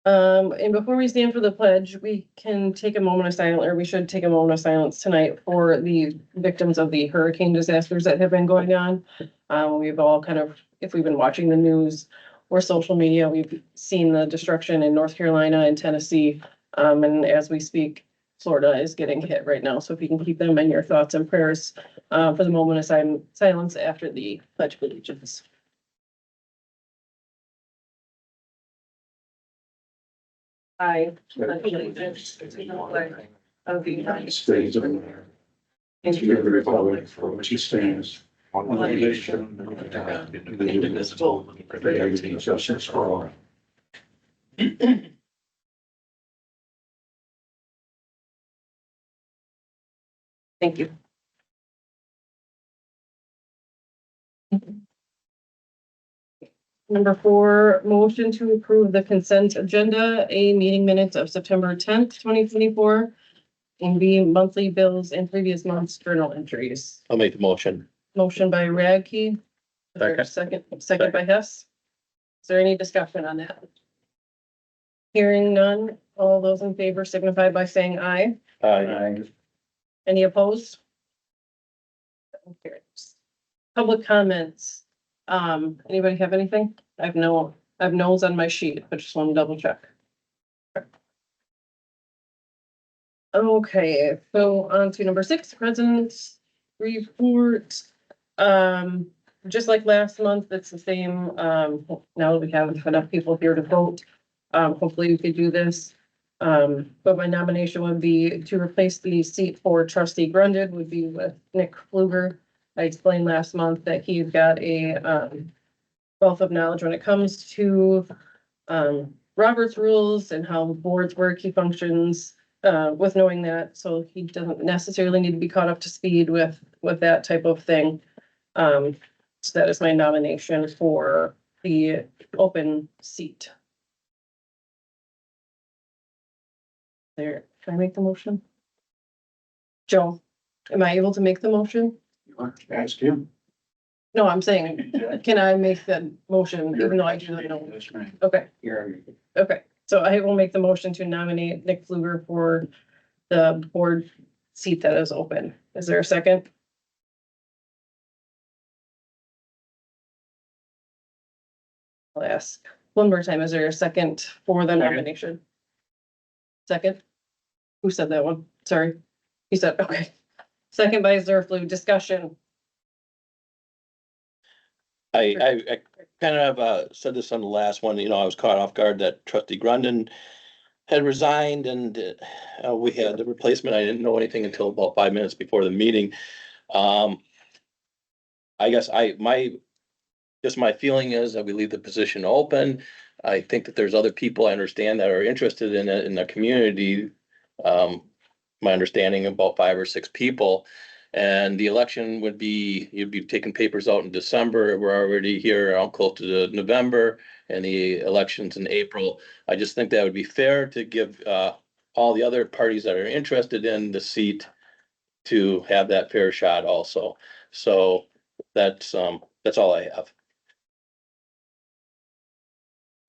And before we stand for the pledge, we can take a moment of silence, or we should take a moment of silence tonight for the victims of the hurricane disasters that have been going on. We've all kind of, if we've been watching the news or social media, we've seen the destruction in North Carolina and Tennessee. And as we speak, Florida is getting hit right now. So if you can keep them in your thoughts and prayers, for the moment of silence after the Pledge of Allegiance. I pledge allegiance to the flag of the United States of America and to the republic for which it stands, one nation under God, indivisible, with liberty and justice for all. Thank you. Number 4, motion to approve the consent agenda, A, meeting minutes of September 10th, 2024, and B, monthly bills and previous month's journal entries. I'll make the motion. Motion by Radke. Is there a second by Hess. Is there any discussion on that? Hearing none, all those in favor signify by saying aye. Aye. Any opposed? Public comments. Anybody have anything? I have no's on my sheet, but just want to double check. Okay, so on to number 6, president's report. Just like last month, it's the same. Now that we have enough people here to vote, hopefully we could do this. But my nomination would be to replace the seat for trustee Grunded would be with Nick Pfluger. I explained last month that he's got a wealth of knowledge when it comes to Robert's rules and how boards work. He functions with knowing that, so he doesn't necessarily need to be caught up to speed with that type of thing. So that is my nomination for the open seat. There, can I make the motion? Joe, am I able to make the motion? Ask him. No, I'm saying, can I make the motion even though I do not know? That's right. Okay, Here. okay. So I will make the motion to nominate Nick Pfluger for the board seat that is open. Is there a second? I'll ask one more time. Is there a second for the nomination? Second? Who said that one? Sorry. He said, okay. Second by Zerflu. Discussion. I kind of said this on the last one, I was caught off guard that trustee Grundon had resigned and we had the replacement. I didn't know anything until about 5 minutes before the meeting. I guess my feeling is that we leave the position open. I think that there's other people I understand that are interested in it in the community. My understanding about 5 or 6 people. And the election would be, you'd be taking papers out in December. We're already here around close to November and the elections in April. I just think that would be fair to give all the other parties that are interested in the seat to have that fair shot also. So that's all I have.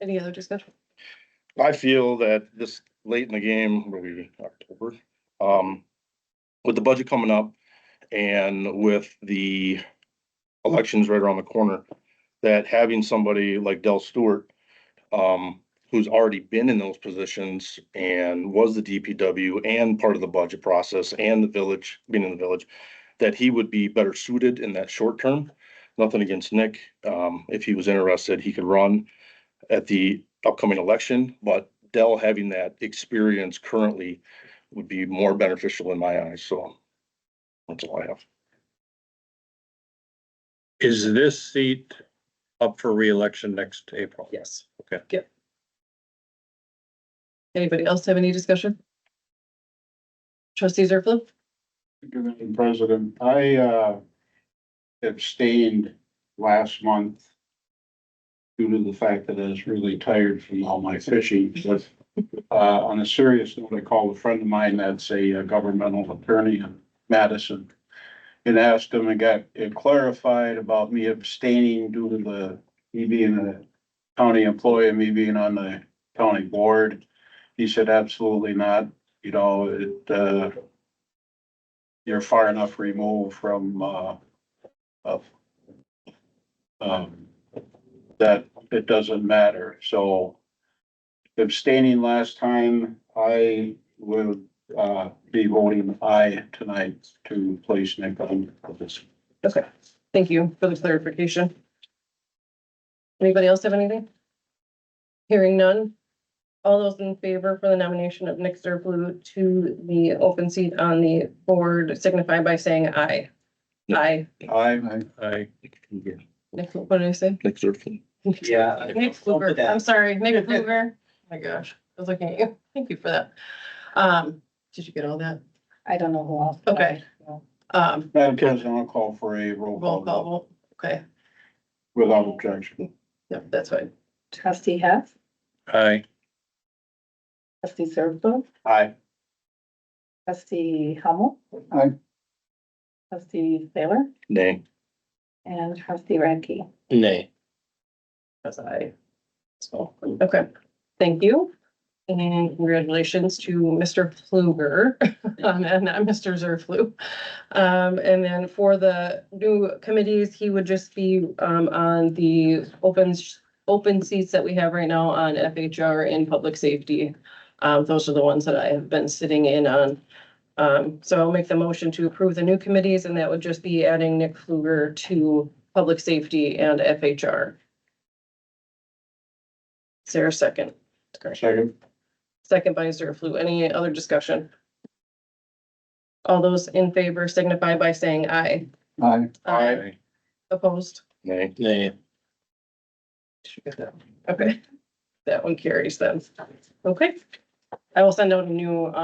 Any other discussion? I feel that this late in the game, maybe October, with the budget coming up and with the elections right around the corner, that having somebody like Del Stewart, who's already been in those positions and was the DPW and part of the budget process and the village, being in the village, that he would be better suited in that short term. Nothing against Nick. If he was interested, he could run at the upcoming election, but Del having that experience currently would be more beneficial in my eyes, so that's all I have. Is this seat up for reelection next April? Yes. Okay. Yep. Anybody else have any discussion? Trustee Zerflu? Madam President, I abstained last month due to the fact that I was really tired from all my fishing. But on a serious note, I called a friend of mine that's a governmental attorney in Madison and asked him and got it clarified about me abstaining due to me being a county employee and me being on the county board. He said absolutely not, you know, you're far enough removed from, of, that it doesn't matter, so abstaining last time, I would, be voting aye tonight to place Nick on this. Okay, thank you for the clarification. Anybody else have anything? Hearing none. All those in favor for the nomination of Nick Zerflu to the open seat on the board signify by saying aye. Aye. I, Nick, what did I say? Next Thursday. Yeah. Nick Fluger, I'm sorry, Nick Fluger. Oh my gosh, I was looking at you. Thank you for that. Did you get all that? I don't know who else. Okay. Madam President, I'll call for a roll Roll call call vote vote. Okay, without objection. yep, that's fine. Trustee Hess, I, trustee Zerflu, Aye. trustee Hummel. Aye. Trustee Taylor Nay. and trustee Radke. Nay. That's aye. So, okay, thank you. And congratulations to Mr. Fluger, and not Mr. Zerflu. And then for the new committees, he would just be, on the open seats that we have right now on FHR and public safety. Those are the ones that I have been sitting in on. So I'll make the motion to approve the new committees, and that would just be adding Nick Fluger to public safety and FHR. Is there a second? Second. Second by Zerflu. Any other discussion? All those in favor signify by saying aye. Aye. I, Opposed? Nay. Nay. Okay, that one carries then. Okay. I will send out a new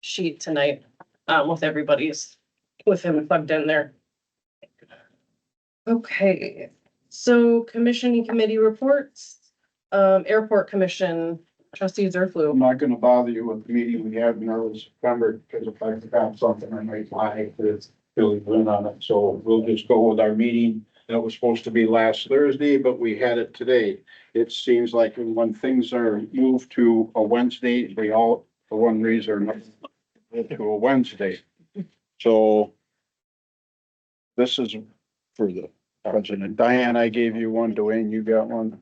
sheet tonight with everybody's, with him plugged in there. Okay, so commission and committee reports. Airport Commission, trustee I'm Zerflu. not gonna bother you with the meeting we had in early September, because if I forgot something, I might lie to fill you in on it, so we'll just go with our meeting. That was supposed to be last Thursday, but we had it today. It seems like when things are moved to a Wednesday, they all, for one reason or another, to a Wednesday. So this is for the president. Diane, I gave you one. Dwayne, you got one?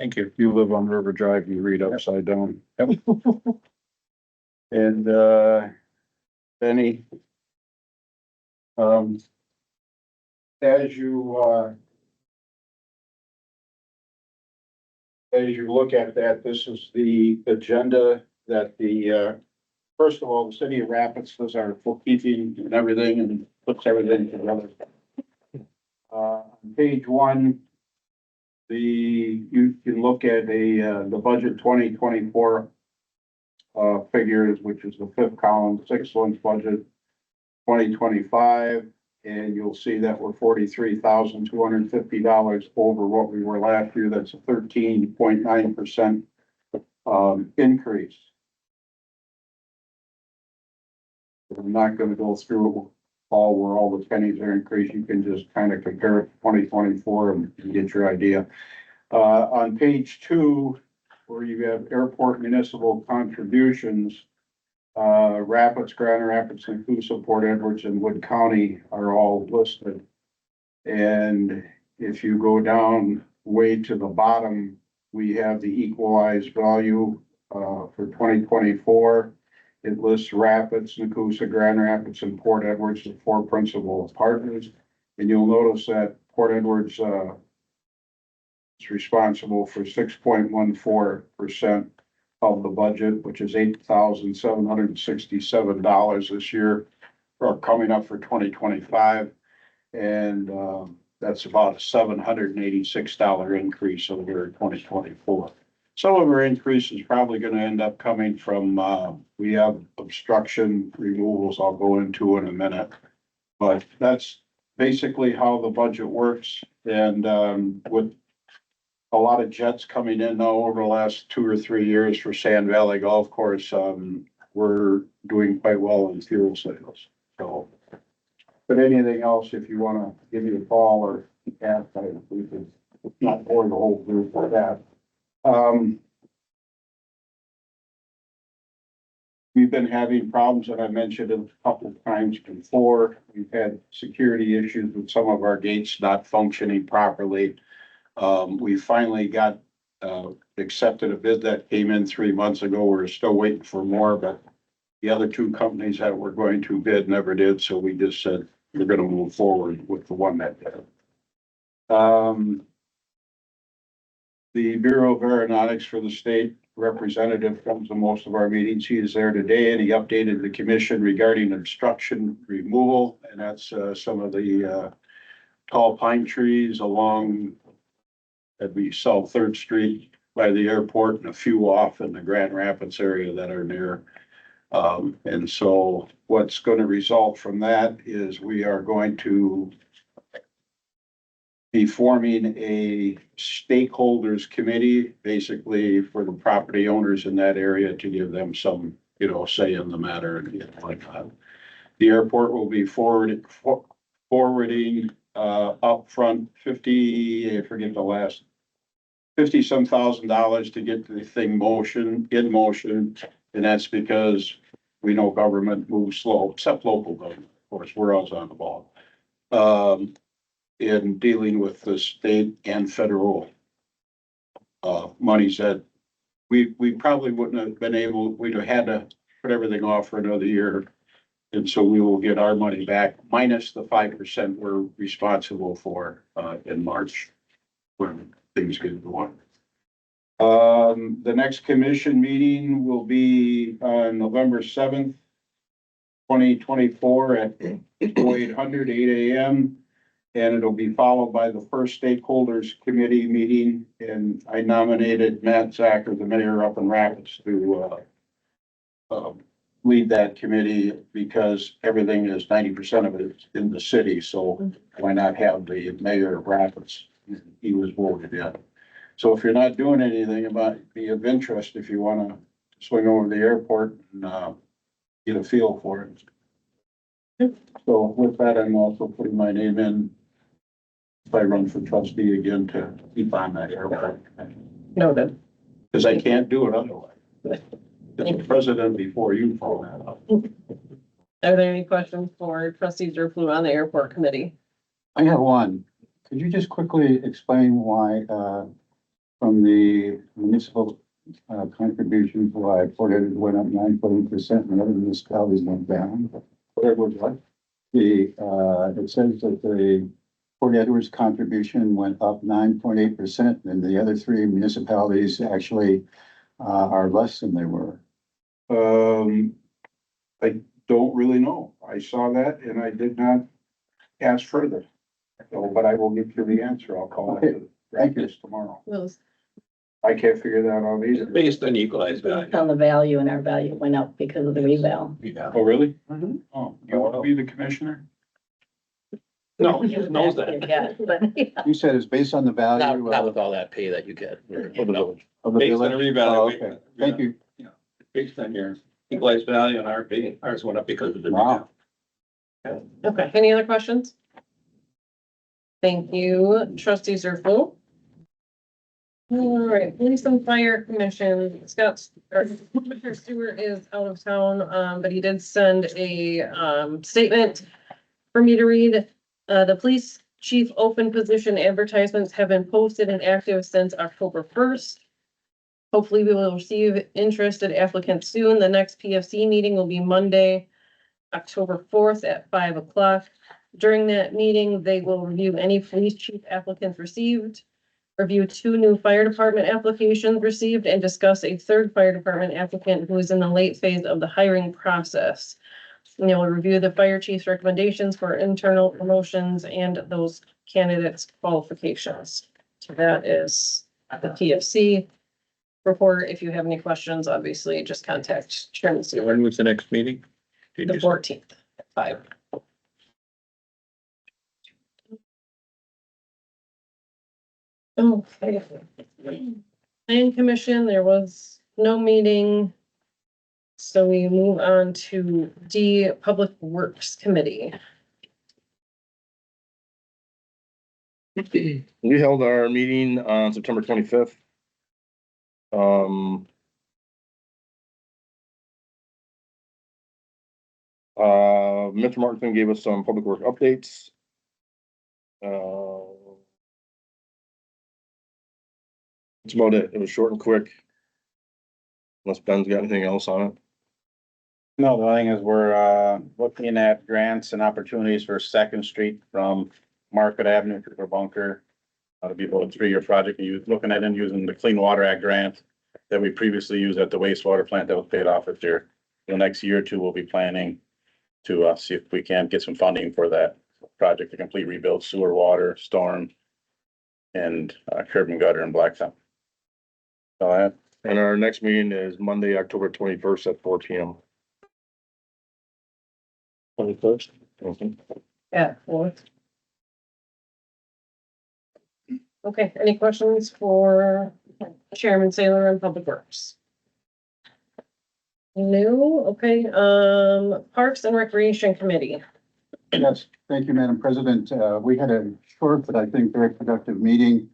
thank you. You live on River Drive, you read upside down. And, Benny. As you look at that, this is the agenda that first of all, the city of Rapids does our bookkeeping and everything and puts everything together. On page one, you can look at the budget 2024 figures, which is the fifth column, 6 months budget 2025, and you'll see that we're $43,250 over what we were last year. That's a 13.9% increase. I'm not gonna go through all where all the pennies are increased. You can just kind of compare it to 2024 and get your idea. On page 2, where you have airport municipal contributions, Rapids, Grand Rapids, and Coosa, Port Edwards, and Wood County are all listed. And if you go down way to the bottom, we have the equalized value for 2024. It lists Rapids, Nacusa, Grand Rapids, and Port Edwards, the 4 principal partners. And you'll notice that Port Edwards is responsible for 6.14% of the budget, which is $8,767 this year, or coming up for 2025. And that's about a $786 increase over 2024. Some of our increase is probably gonna end up coming from, we have obstruction removals I'll go into in a minute. But that's basically how the budget works. And with a lot of jets coming in now over the last 2 or 3 years for Sand Valley Golf Course, we're doing quite well in fuel sales. So, but anything else, if you wanna give me a call or ask, we can not bore the whole group with that. We've been having problems, and I mentioned it a couple of times before. We've had security issues with some of our gates not functioning properly. We finally got, accepted a bid that came in 3 months ago. We're still waiting for more, but the other two companies that were going to bid never did, so we just said we're gonna move forward with the one that did. The Bureau of Aeronautics for the state representative comes to most of our meetings. He is there today, and he updated the commission regarding obstruction removal, and that's some of the tall pine trees along that'd be South Third Street by the airport and a few off in the Grand Rapids area that are near. And so what's going to result from that is we are going to be forming a stakeholders committee, basically for the property owners in that area to give them some, say in the matter and like that. The airport will be forwarding upfront 50, I forget the last, 50-some thousand dollars to get the thing in motion. And that's because we know government moves slow, except local government. Of course, we're always on the ball. In dealing with the state and federal monies that we probably wouldn't have been able, we'd have had to put everything off for another year. And so we will get our money back minus the 5% we're responsible for in March when things get going. The next commission meeting will be on November 7th, 2024 at 800, 8 a.m. And it'll be followed by the first stakeholders committee meeting. And I nominated Matt Zacher, the mayor up in Rapids, to lead that committee because everything is 90% of it is in the city. So why not have the mayor of Rapids? He was voted in. So if you're not doing anything, it might be of interest if you want to swing over the airport and get a feel for it. So with that, I'm also putting my name in if I run for trustee again to keep on that airport. Noted. Because I can't do it otherwise. The president before you follow that up. Are there any questions for trustee Zerflu on the airport committee? I have one. Could you just quickly explain why, from the municipal, contributions, why Port Edwards went up 9.8% and other municipalities went down? Port Edwards, what? It says that the Port Edwards contribution went up 9.8% and the other three municipalities actually, are less than they were. I don't really know. I saw that and I did not ask further. So, but I will get you the answer. I'll call it to Thank you. practice tomorrow. Those- I can't figure that out either. Based on equalized value. On the value, and our value went up because of the reval. Yeah. Oh, really? Mhm. Oh, you want to be the commissioner? No, he knows that. Yeah, but, yeah. You said it's based on the Not, value not of with all that pay that you get. No. of the Based on a village? revaluation. Oh, okay. Thank you. Based on your equalized value and our pay, ours went up because of the. Wow. Okay, any other questions? Thank you, trustee Zerflu. All right, Police and Fire Commission, Commissioner Stewart is out of town, but he did send a, statement for me to read. The police chief open position advertisements have been posted and active since October 1st. Hopefully we will receive interested applicants soon. The next PFC meeting will be Monday, October 4th at 5 o'clock. During that meeting, they will review any police chief applicants received, review 2 new fire department applications received, and discuss a 3rd fire department applicant who is in the late phase of the hiring process. And they will review the fire chief's recommendations for internal promotions and those candidates' qualifications. So that is the PFC report. If you have any questions, obviously just contact Chairman Stewart. When was the next meeting? Did The you say? 14th at 5. Okay. Plan Commission, there was no meeting. So we move on to D, Public Works Committee. We held our meeting on September 25th. Mr. Martin gave us some public work updates. That's about it. It was short and quick. Unless Ben's got anything else on it. No, the thing is, we're, looking at grants and opportunities for Second Street from Market Avenue to Bunker. To be about a 3-year project, you looking at and using the Clean Water Act grant that we previously used at the wastewater plant that was paid off this year. The next year or two, we'll be planning to, see if we can get some funding for that project to complete rebuild sewer, water, storm, and, curb and gutter in Blacktop. So And our next meeting is Monday, October 21st at 4 p.m. 21st. Yeah. Okay, any questions for Chairman Saylor and Public Works? No, okay, Parks and Recreation Committee. Yes, thank you, Madam President. We had a short, but I think very productive meeting.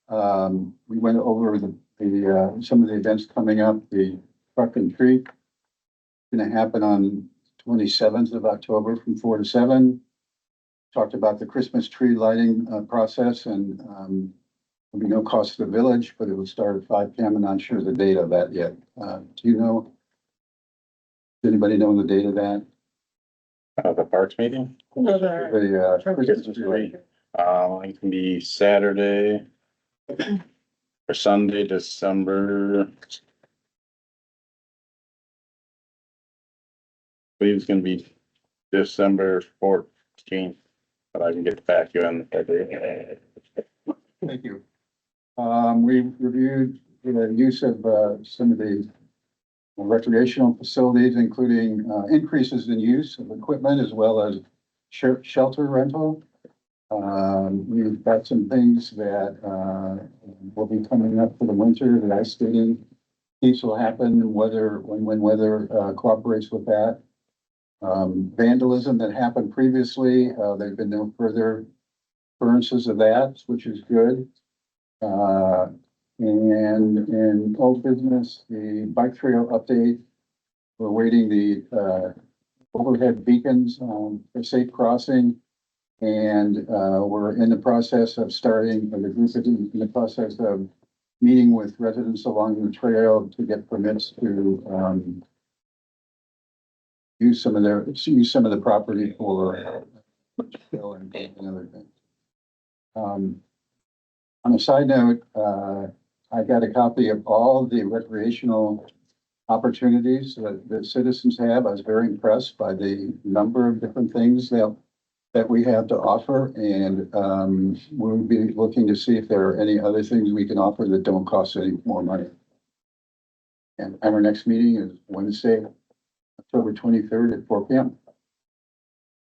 We went over some of the events coming up, the truck and treat. Gonna happen on 27th of October from 4 to 7. Talked about the Christmas tree lighting, process and, there'll be no cost to the village, but it will start at 5 p.m. I'm not sure the date of that yet. Do you know? Does anybody know the date of that? the Parks meeting, The, Christmas tree. It can be Saturday or Sunday, December. I believe it's gonna be December 14th, but I can get back you on the. Thank you. We reviewed the use of, some of the recreational facilities, including, increases in use of equipment as well as shelter rental. We've got some things that, will be coming up for the winter, the ice skating piece will happen, when weather, cooperates with that. Vandalism that happened previously, there've been no further occurrences of that, which is good. And in old business, the bike trail update, we're waiting the, overhead beacons, for safe crossing. And, we're in the process of starting, or the group is in the process of meeting with residents along the trail to get permits to, use some of the property for, and other things. On a side note, I got a copy of all the recreational opportunities that citizens have. I was very impressed by the number of different things that we have to offer, and we'll be looking to see if there are any other things we can offer that don't cost any more money. And our next meeting is Wednesday, October 23rd at 4 p.m.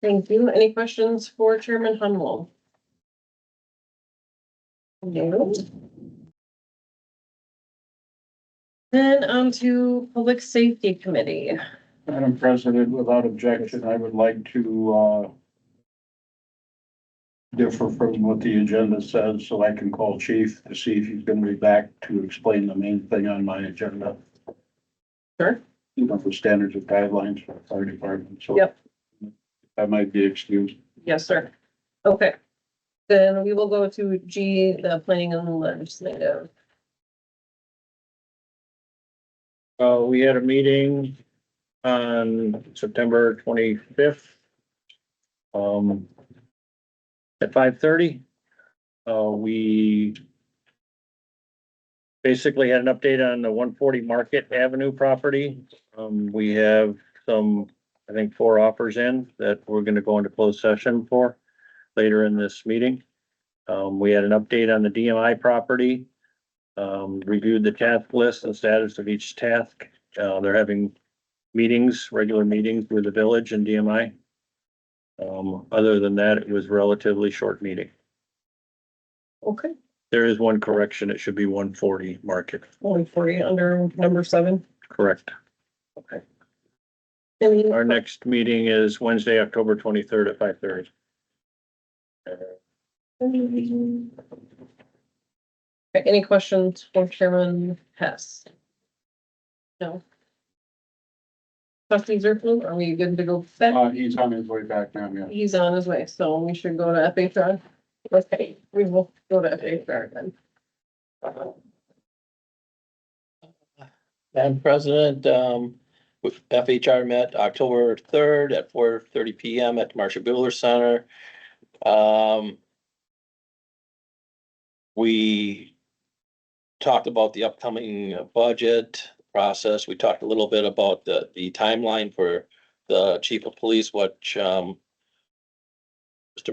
Thank you. Any questions for Chairman Hunwell? No. Then on to Public Safety Committee. Madam President, without objection, I would like to, differ from what the agenda says, so I can call chief to see if he's gonna be back to explain the main thing on my agenda. Sure. You know, for standards and guidelines for the fire department, so. Yep. I might be excused. Yes, sir. Okay. Then we will go to G, the planning and legislative. We had a meeting on September 25th. At 5:30. We basically had an update on the 140 Market Avenue property. We have some, I think, 4 offers in that we're gonna go into closed session for later in this meeting. We had an update on the DMI property. Reviewed the task list and status of each task. They're having meetings, regular meetings with the village and DMI. Other than that, it was relatively short meeting. Okay, There is one correction. It should be 140 Market. only 40 under number 7. Correct. Okay. Any, Our next meeting is Wednesday, October 23rd at 5:30. Okay, any questions for Chairman Hess? No. Trustee Zerflu, are we good to go back? He's on his way back now, yeah. He's on his way, so we should go to FHR. Okay, we will go to FHR then. Madam President, with FHR met October 3rd at 4:30 PM at the Marshall Buehler Center. We talked about the upcoming budget process. We talked a little bit about the timeline for the chief of police, which Mr.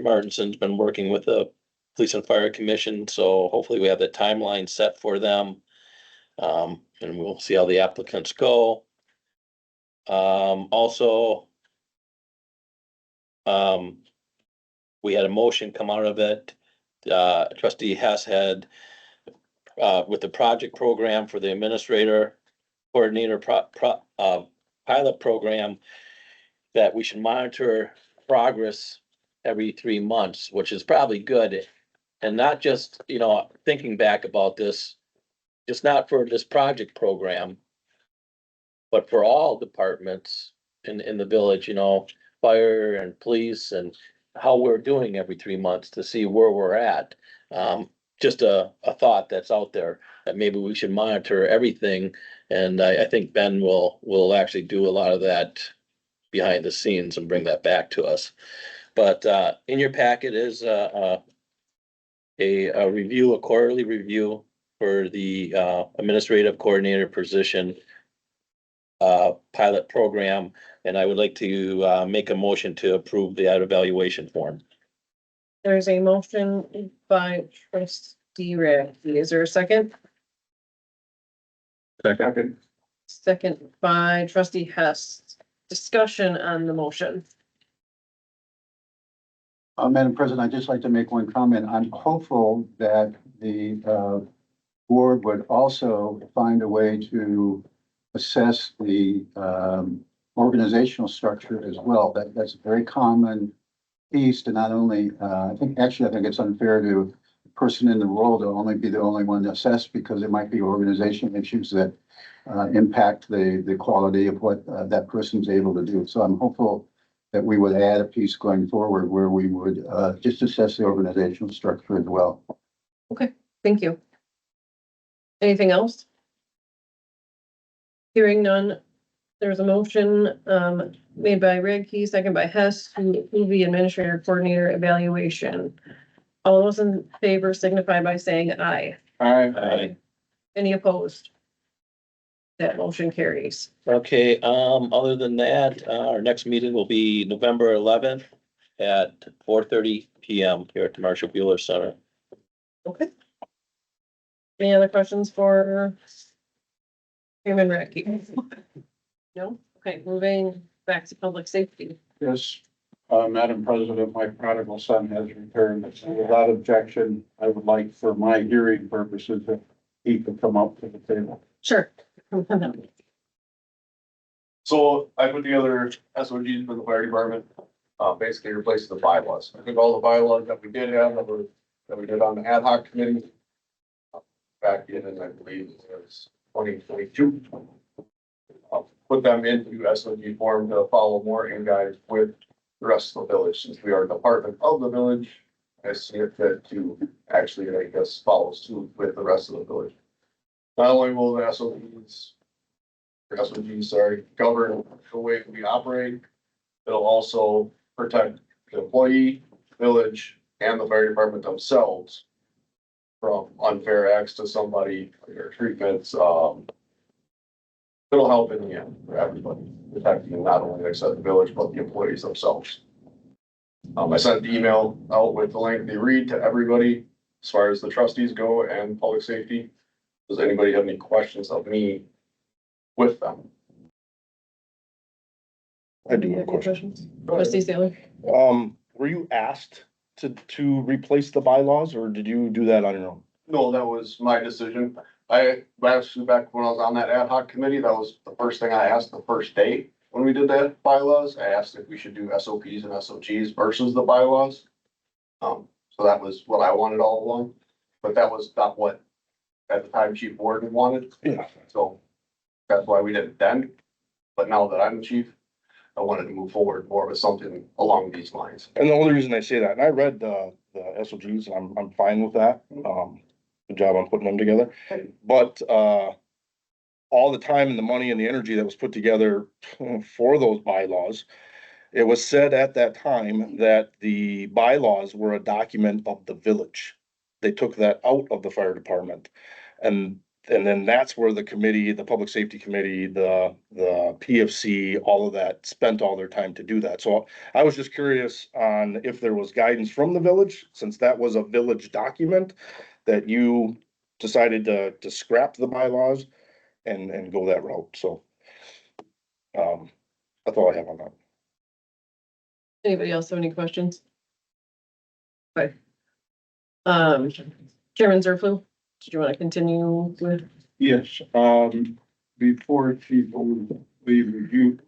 Martinson's been working with the Police and Fire Commission, so hopefully we have the timeline set for them. And we'll see how the applicants go. Also, we had a motion come out of it. Trustee Hess had, with the project program for the administrator coordinator pilot program, that we should monitor progress every 3 months, which is probably good. And not just, thinking back about this, just not for this project program, but for all departments in the village, fire and police, and how we're doing every 3 months to see where we're at. Just a thought that's out there, that maybe we should monitor everything. And I think Ben will actually do a lot of that behind the scenes and bring that back to us. But in your packet is a review, a quarterly review for the administrative coordinator position pilot program, and I would like to make a motion to approve the evaluation form. There's a motion by trustee Radke. Is there a second? Second. Second by trustee Hess. Discussion on the motion. Madam President, I'd just like to make one comment. I'm hopeful that the board would also find a way to assess the organizational structure as well. That's a very common piece to not only, I think it's unfair to the person in the role to only be the only one to assess, because there might be organizational issues that impact the quality of what that person's able to do. So I'm hopeful that we would add a piece going forward where we would just assess the organizational structure as well. Okay, thank you. Anything else? Hearing none, there's a motion made by Radke, second by Hess, to approve the administrator coordinator evaluation. All those in favor signify by saying aye. Aye. Any opposed? That motion carries. Okay, other than that, our next meeting will be November 11th at 4:30 PM here at the Marshall Buehler Center. Okay. Any other questions for Chairman Radke? No? Okay, moving back to public safety. Yes, Madam President, my prodigal son has returned. So without objection, I would like, for my hearing purposes, if he could come up to the table. Sure. So I put together SOGs for the fire department, basically replacing the bylaws. I think all the bylaws that we did have, that we did on the ad hoc committee. Back in, I believe it was 2022. Put them into SOG form to follow more in guide with the rest of the village, since we are a department of the village. I see it fit to actually make us follow suit with the rest of the village. Not only will the SOGs, govern the way we operate, it'll also protect the employee, village, and the fire department themselves from unfair acts to somebody or treatments. It'll help in the end for everybody, protecting not only, like I said, the village, but the employees themselves. I sent the email out with the lengthy read to everybody as far as the trustees go and public safety. Does anybody have any questions of me with them? I do have a question. Trustee Saylor? Were you asked to replace the bylaws, or did you do that on your own? No, that was my decision. Actually, back when I was on that ad hoc committee, that was the first thing I asked the first day when we did that bylaws. I asked if we should do SOPs and SOGs versus the bylaws. So that was what I wanted all along, but that was not what at the time Chief Warden wanted. Yeah. So that's why we did it then. But now that I'm the chief, I wanted to move forward more with something along these lines. And the only reason I say that, and I read the SOGs, and I'm fine with that. Good job on putting them together. But, all the time and the money and the energy that was put together for those bylaws, it was said at that time that the bylaws were a document of the village. They took that out of the fire department. And then that's where the committee, the Public Safety Committee, the PFC, all of that spent all their time to do that. So I was just curious on if there was guidance from the village, since that was a village document, that you decided to scrap the bylaws and go that route. So that's all I have on that. Anybody else have any questions? Okay. Chairman Zerflu, did you want to continue with? Yes, before Chief, we reviewed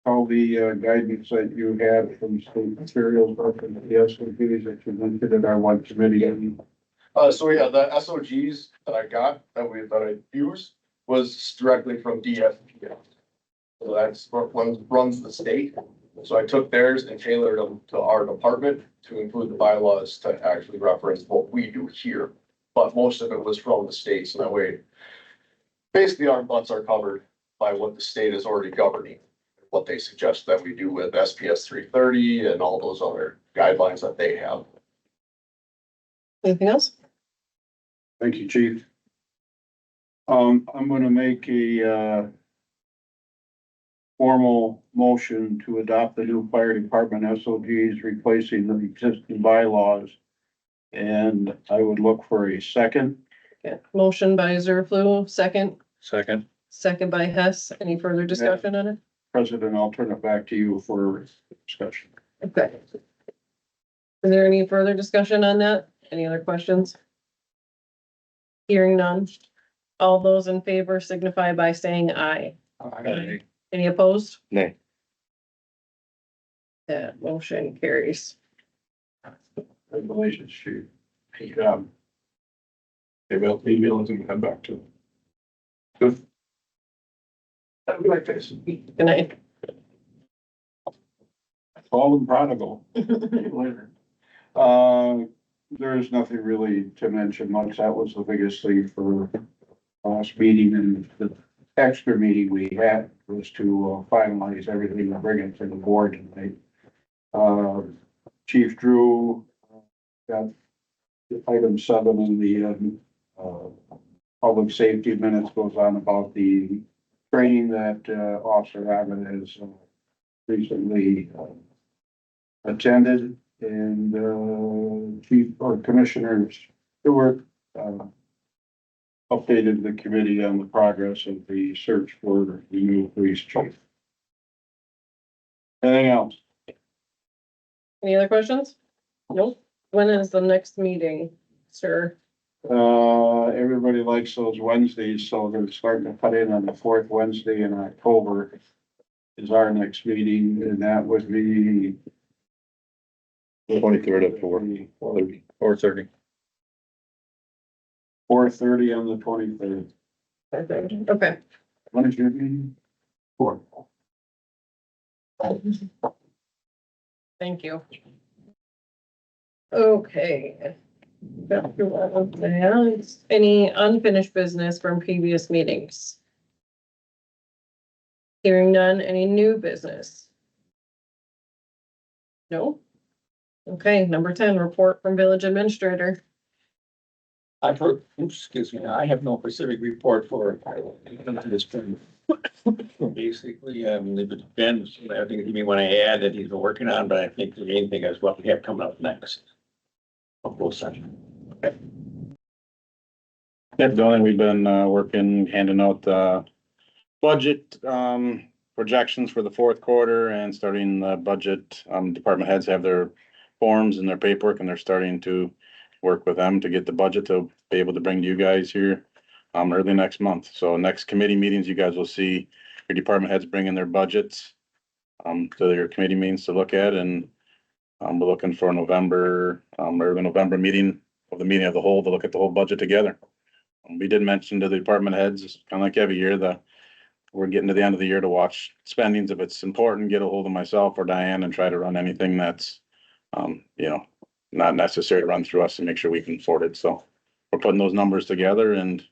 all the guidance that you had from state materials, or from the SOPs that you mentioned at our one committee. So yeah, the SOGs that I got, that I used, was directly from DFPS. So that's what runs the state. So I took theirs and tailored them to our department to include the bylaws to actually reference what we do here. But most of it was from the state, so that way, basically our butts are covered by what the state is already governing. What they suggest that we do with SPS 330 and all those other guidelines that they have. Anything else? Thank you, Chief. I'm gonna make a formal motion to adopt the new fire department SOGs, replacing the existing bylaws. And I would look for a second. Okay. Motion by Zerflu, second Second. by Hess. Any further discussion on it? President, I'll turn it back to you for discussion. Okay. Is there any further discussion on that? Any other questions? Hearing none. All those in favor signify by saying aye. Aye. Any opposed? Nay. That motion carries. Congratulations, Chief. Good job. Maybe I'll email it and head back to. Good. Have a good night, guys. Good night. Fallen prodigal. See you later. There is nothing really to mention much. That was the biggest thing for last meeting, and the extra meeting we had was to finalize everything and bring it to the board tonight. Chief Drew got item 7 in the public safety minutes, goes on about the training that Officer Abbott has recently attended, and Chief or Commissioner Stewart updated the committee on the progress of the search for the new police chief. Anything else? Any other questions? Nope. When is the next meeting, sir? Everybody likes those Wednesdays, so they're starting to cut in on the 4th Wednesday in October is our next meeting, and that would be 23rd at 4:30. 4:30. 4:30 on the 23rd. Okay. When is your meeting? 4. Thank you. Okay. Got through all of that. Any unfinished business from previous meetings? Hearing none, any new business? No? Okay, number 10, report from village administrator. I've heard, excuse me, I have no specific report for this term. Basically, they've been, I think you may want to add that he's been working on, but I think the main thing is what we have coming up next. Of both sessions. Yep, the only we've been working, handing out budget projections for the fourth quarter and starting the budget. Department heads have their forms and their paperwork, and they're starting to work with them to get the budget to be able to bring to you guys here early next month. So next committee meetings, you guys will see your department heads bring in their budgets to your committee meetings to look at, and We're looking for November, early November meeting of the meeting of the whole to look at the whole budget together. We did mention to the department heads, kind of like every year, we're getting to the end of the year to watch spendings. If it's important, get a hold of myself or Diane and try to run anything that's, not necessary to run through us and make sure we can afford it. So we're putting those numbers together, and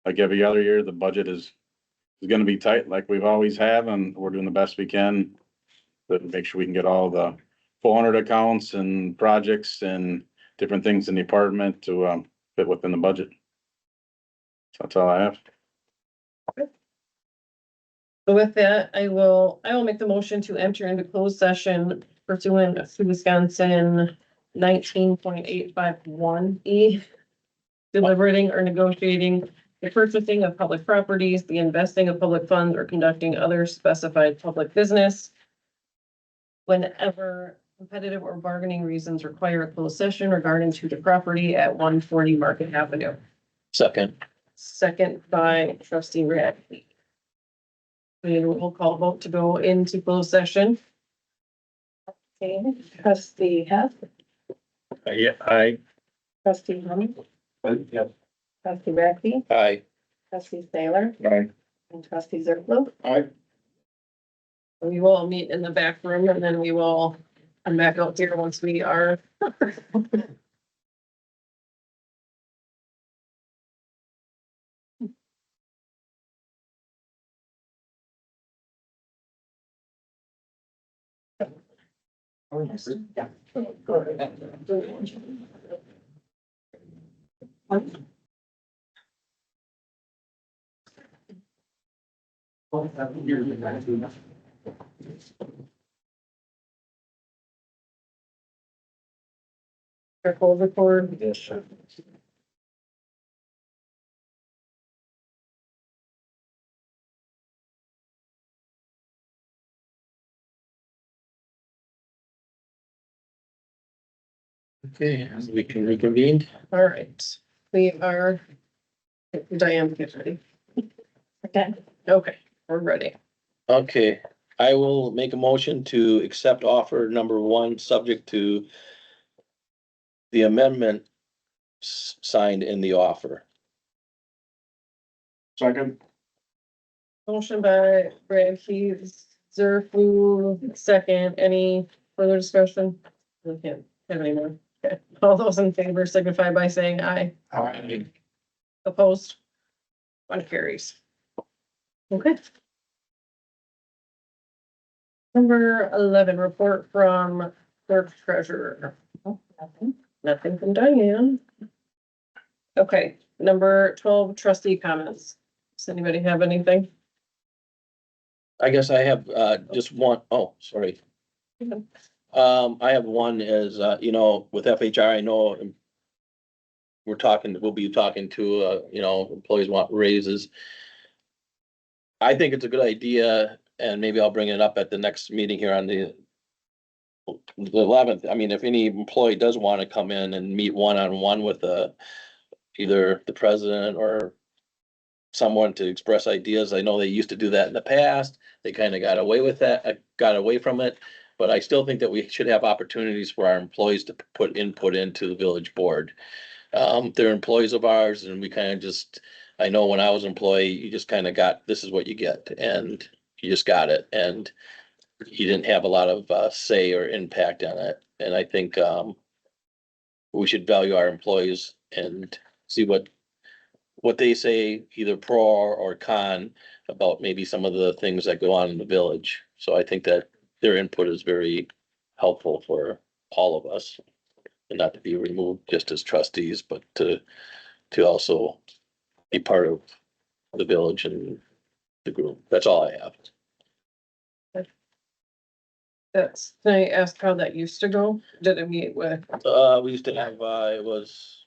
like every other year, the budget is gonna be tight like we've always have, and we're doing the best we can to make sure we can get all the 400 accounts and projects and different things in the department to, fit within the budget. So that's all I have. So with that, I will make the motion to enter into closed session pursuant to Wisconsin 19.851E. Deliberating or negotiating the purchasing of public properties, the investing of public funds, or conducting other specified public business. Whenever competitive or bargaining reasons require a closed session regarding to the property at 140 Market Avenue. Second. Second by trustee Radke. We will call vote to go into closed session. Okay, trustee Hess, Yeah, I, trustee Humming, Yeah. trustee Radke, Aye. trustee Sailor, Aye. and trustee Zerflo. We will meet in the back room and then we will come back out here once we are. Careful record. Yes. Okay, we can reconvene. All right, we are. Diane, get ready. Okay, Okay, we're ready. Okay, I will make a motion to accept offer number one, subject to the amendment signed in the offer. Second. Motion by Brad Keys, Zerflu, second. Any further discussion? We can't have any more. Okay, all those in favor signify by saying aye. Aye. Opposed? One carries. Okay. Number 11, report from clerk treasurer. nothing. Nothing from Diane. Okay, number 12, trustee comments. Does anybody have anything? I guess I have, just one, oh, sorry. I have one is, with FHR, I know we'll be talking to, employees want raises. I think it's a good idea, and maybe I'll bring it up at the next meeting here on the 11th. I mean, if any employee does want to come in and meet one-on-one with either the president or someone to express ideas. I know they used to do that in the past. They kind of got away from it. But I still think that we should have opportunities for our employees to put input into the village board. They're employees of ours, and we kind of I know when I was an employee, you just kind of this is what you get, and you just got it. And you didn't have a lot of say or impact on it. And I think we should value our employees and see what they say, either pro or con, about maybe some of the things that go on in the village. So I think that their input is very helpful for all of us. And not to be removed just as trustees, but to also be part of the village and the group. That's all I have. Can I ask how that used to go? Did it meet with? We used to have, it was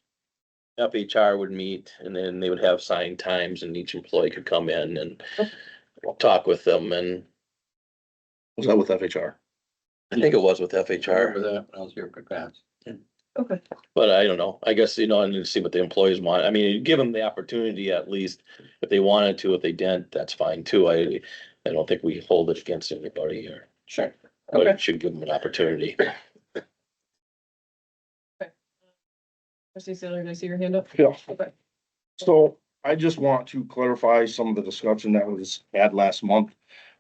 FHR would meet, and then they would have signed times, and each employee could come in and talk with them, and Was that with FHR? I think it was with I remember FHR, that when I was here for class. Okay. but I don't know. I guess, and to see what the employees want. I mean, give them the opportunity at least, if they wanted to. If they didn't, that's fine too. I don't think we hold it against anybody here. Sure. But Okay. it should give them an opportunity. Trustee Saylor, did I see your hand up? Yeah. Okay. So I just want to clarify some of the discussion that was had last month,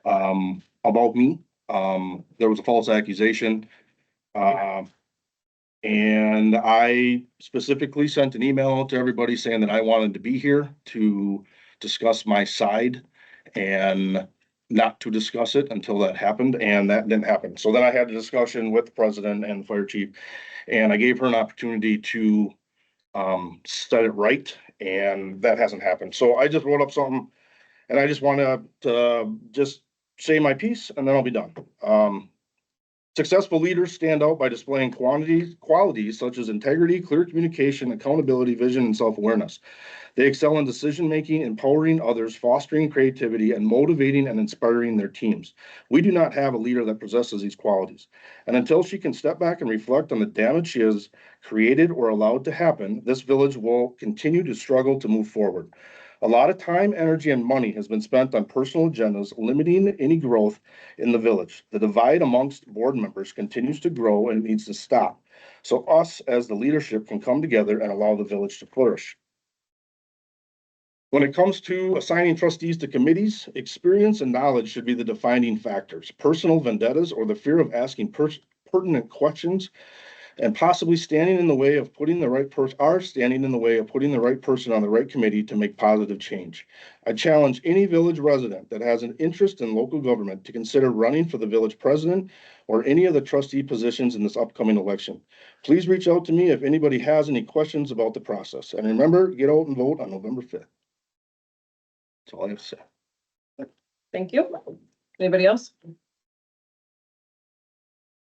about me. There was a false accusation. And I specifically sent an email out to everybody saying that I wanted to be here to discuss my side and not to discuss it until that happened, and that didn't happen. So then I had a discussion with the president and the fire chief, and I gave her an opportunity to set it right, and that hasn't happened. So I just wrote up something, and I just wanna just say my piece, and then I'll be done. Successful leaders stand out by displaying qualities such as integrity, clear communication, accountability, vision, and self-awareness. They excel in decision-making, empowering others, fostering creativity, and motivating and inspiring their teams. We do not have a leader that possesses these qualities. And until she can step back and reflect on the damage she has created or allowed to happen, this village will continue to struggle to move forward. A lot of time, energy, and money has been spent on personal agendas, limiting any growth in the village. The divide amongst board members continues to grow and needs to stop. So us as the leadership can come together and allow the village to flourish. When it comes to assigning trustees to committees, experience and knowledge should be the defining factors. Personal vendettas or the fear of asking pertinent questions and possibly standing in the way of putting the right person on the right committee to make positive change. I challenge any village resident that has an interest in local government to consider running for the village president or any of the trustee positions in this upcoming election. Please reach out to me if anybody has any questions about the process. And remember, get out and vote on November 5th. That's all I have to say. Thank you. Anybody else?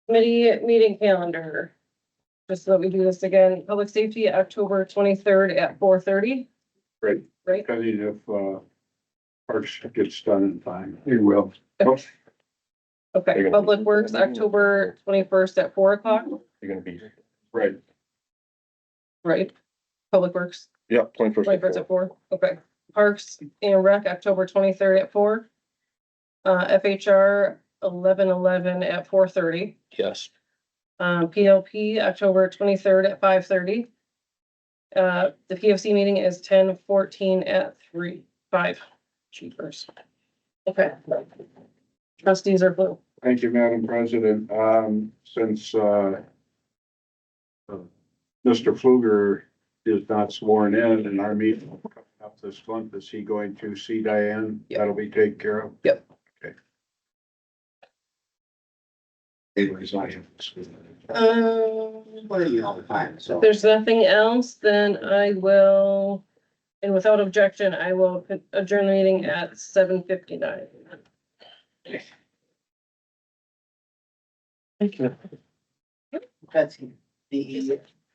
Committee meeting calendar. Just so that we do this again, public safety, October 23rd at 4:30. Right. Right? Depending if, Parks gets done in time, it will. Okay, public works, October 21st at 4 o'clock, You're gonna be, Right. right? Public works, yeah, 21st. 21st at 4, okay. Parks and Rec, October 23rd at 4. FHR 11/11 at 4:30. Yes. PLP, October 23rd at 5:30. The PFC meeting is 10/14 at 5. Cheapers. Okay. Trustees are blue. Thank you, Madam President. Since, Mr. Fluger is not sworn in and our meeting coming up this month, is he going to see Diane? Yep. That'll be taken care of? Yep. Okay. Anyways, I am. What are you all the time? If So. there's nothing else, then I will, and without objection, I will adjourn the meeting at 7:59. Thank you. That's the